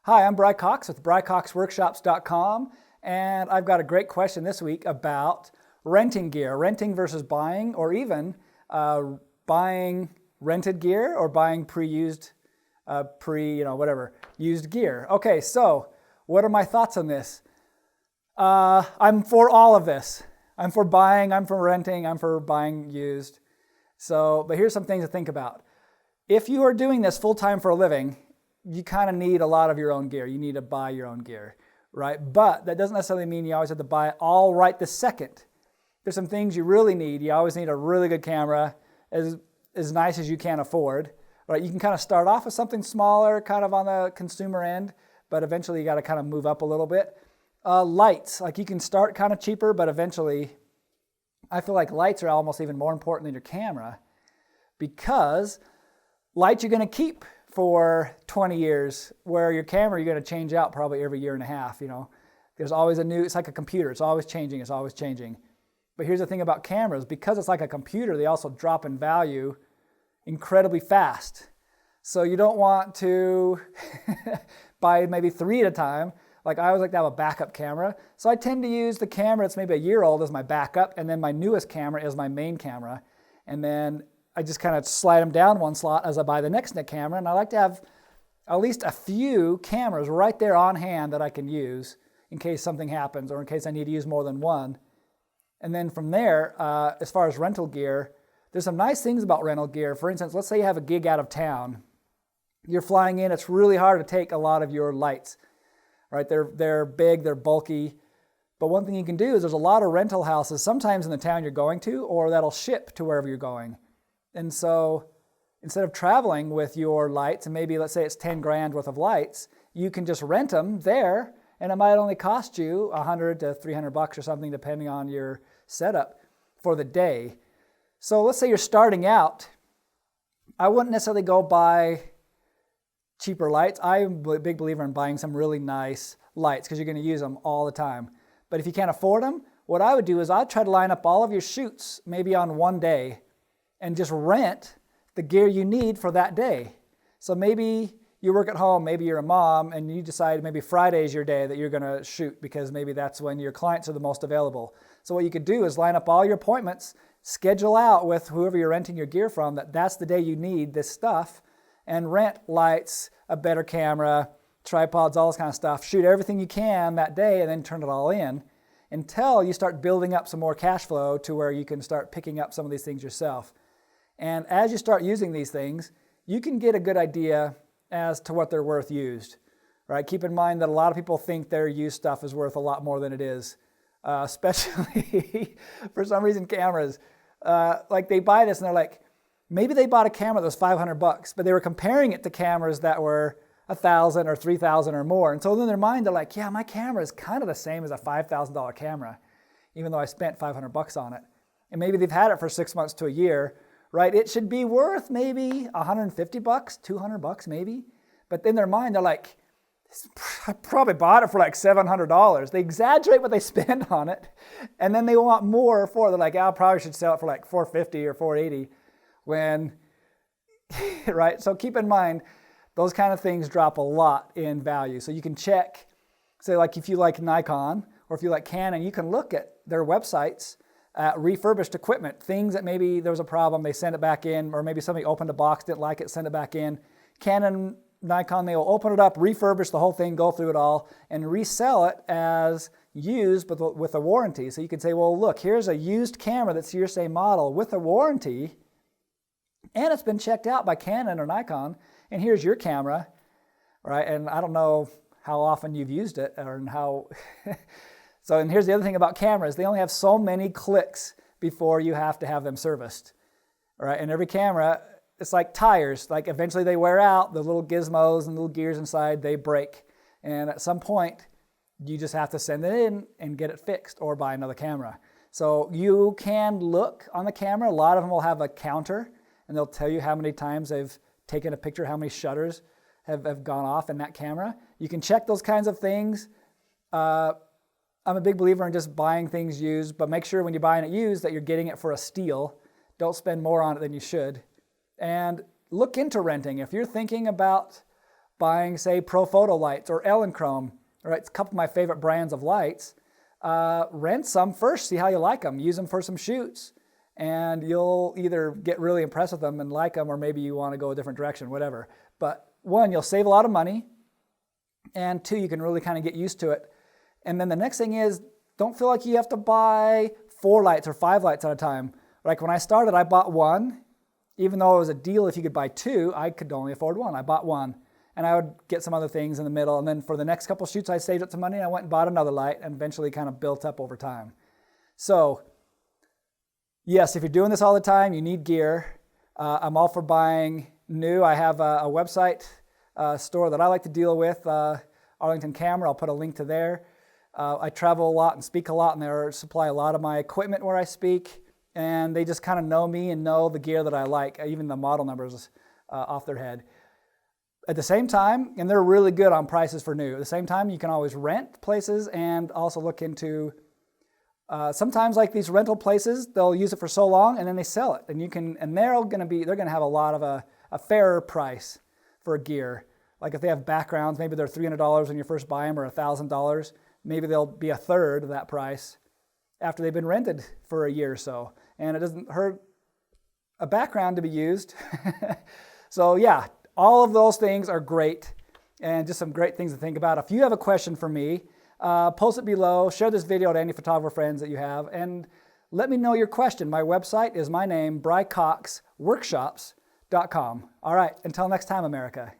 Hi, I'm Bry Cox with BryCoxWORKSHOPS.com, and I've got a great question this week about renting gear, renting versus buying, or even buying rented gear or buying used gear. Okay, so what are my thoughts on this? I'm for all of this. I'm for buying, I'm for renting, I'm for buying used. But here's some things to think about. If you are doing this full-time for a living, you kind of need a lot of your own gear. You need to buy your own gear, right? But that doesn't necessarily mean you always have to buy it all right this second. There's some things you really need. You always need a really good camera, as nice as you can afford, right? You can kind of start off with something smaller, kind of on the consumer end, but eventually you got to kind of move up a little bit. Lights, like you can start kind of cheaper, but eventually I feel like lights are almost even more important than your camera, because lights you're going to keep for 20 years, where your camera you're going to change out probably every year and a half. There's always it's like a computer, it's always changing. But here's the thing about cameras: because it's like a computer, they also drop in value incredibly fast. So you don't want to buy maybe 3 at a time. Like, I always like to have a backup camera, so I tend to use the camera that's maybe a year old as my backup, and then my newest camera is my main camera, and then I just kind of slide them down one slot as I buy the next camera. And I like to have at least a few cameras right there on hand that I can use in case something happens or in case I need to use more than one. And then from there, as far as rental gear, there's some nice things about rental gear. For instance, let's say you have a gig out of town. You're flying in, it's really hard to take a lot of your lights, right? They're big, they're bulky. But one thing you can do is there's a lot of rental houses sometimes in the town you're going to, or that'll ship to wherever you're going. And so instead of traveling with your lights, and maybe let's say it's 10 grand worth of lights, you can just rent them there, and it might only cost you $100 to $300 or something, depending on your setup for the day. So let's say you're starting out. I wouldn't necessarily go buy cheaper lights. I'm a big believer in buying some really nice lights because you're going to use them all the time. But if you can't afford them, what I would do is I'd try to line up all of your shoots maybe on one day and just rent the gear you need for that day. So maybe you work at home, maybe you're a mom, and you decide maybe Friday is your day that you're going to shoot because maybe that's when your clients are the most available. So what you could do is line up all your appointments, schedule out with whoever you're renting your gear from that's the day you need this stuff, and rent lights, a better camera, tripods, all this kind of stuff. Shoot everything you can that day and then turn it all in until you start building up some more cash flow to where you can start picking up some of these things yourself. And as you start using these things, you can get a good idea as to what they're worth used, right? Keep in mind that a lot of people think their used stuff is worth a lot more than it is, especially for some reason cameras. Like they buy this and they're like, maybe they bought a camera that was $500, but they were comparing it to cameras that were $1,000 or $3,000 or more. And so in their mind, they're like, yeah, my camera is kind of the same as a $5,000 camera, even though I spent $500 on it. And maybe they've had it for 6 months to a year, right? It should be worth maybe $150, $200 maybe. But in their mind, they're like, I probably bought it for like $700. They exaggerate what they spend on it, and then they want more for it. They're like, I probably should sell it for like $450 or $480 when, right? So keep in mind, those kind of things drop a lot in value. So you can check, say like if you like Nikon or if you like Canon, you can look at their websites at refurbished equipment, things that maybe there was a problem, they send it back in, or maybe somebody opened a box, didn't like it, send it back in. Canon, Nikon, they will open it up, refurbish the whole thing, go through it all, and resell it as used but with a warranty. So you can say, well, look, here's a used camera that's your same model with a warranty, and it's been checked out by Canon or Nikon, and here's your camera, right? And I don't know how often you've used it or how... And here's the other thing about cameras. They only have so many clicks before you have to have them serviced, right? And every camera, it's like tires. Like eventually they wear out, the little gizmos and little gears inside, they break. And at some point, you just have to send it in and get it fixed or buy another camera. So you can look on the camera. A lot of them will have a counter, and they'll tell you how many times they've taken a picture, how many shutters have gone off in that camera. You can check those kinds of things. I'm a big believer in just buying things used, but make sure when you're buying it used that you're getting it for a steal. Don't spend more on it than you should. And look into renting. If you're thinking about buying, say, Pro Photo lights or Elechrome, right? It's a couple of my favorite brands of lights. Rent some first, see how you like them. Use them for some shoots. And you'll either get really impressed with them and like them, or maybe you want to go a different direction, whatever. But one, you'll save a lot of money. And two, you can really kind of get used to it. And then the next thing is, don't feel like you have to buy 4 lights or 5 lights at a time. Like when I started, I bought one. Even though it was a deal if you could buy 2, I could only afford 1. I bought 1. And I would get some other things in the middle. And then for the next couple shoots, I saved up some money and I went and bought another light and eventually kind of built up over time. So yes, if you're doing this all the time, you need gear. I'm all for buying new. I have a website store that I like to deal with, Arlington Camera. I'll put a link to there. I travel a lot and speak a lot, and they supply a lot of my equipment where I speak. And they just kind of know me and know the gear that I like, even the model numbers off their head. At the same time, and they're really good on prices for new. At the same time, you can always rent places and also look into, sometimes like these rental places, they'll use it for so long and then they sell it. And they're going to have a lot of a fairer price for gear. Like if they have backgrounds, maybe they're $300 when you first buy them or $1,000. Maybe they'll be a third of that price after they've been rented for a year or so. And it doesn't hurt a background to be used. So yeah, all of those things are great and just some great things to think about. If you have a question for me, post it below, share this video to any photographer friends that you have, and let me know your question. My website is my name, BryCoxWORKSHOPS.com. All right, until next time, America.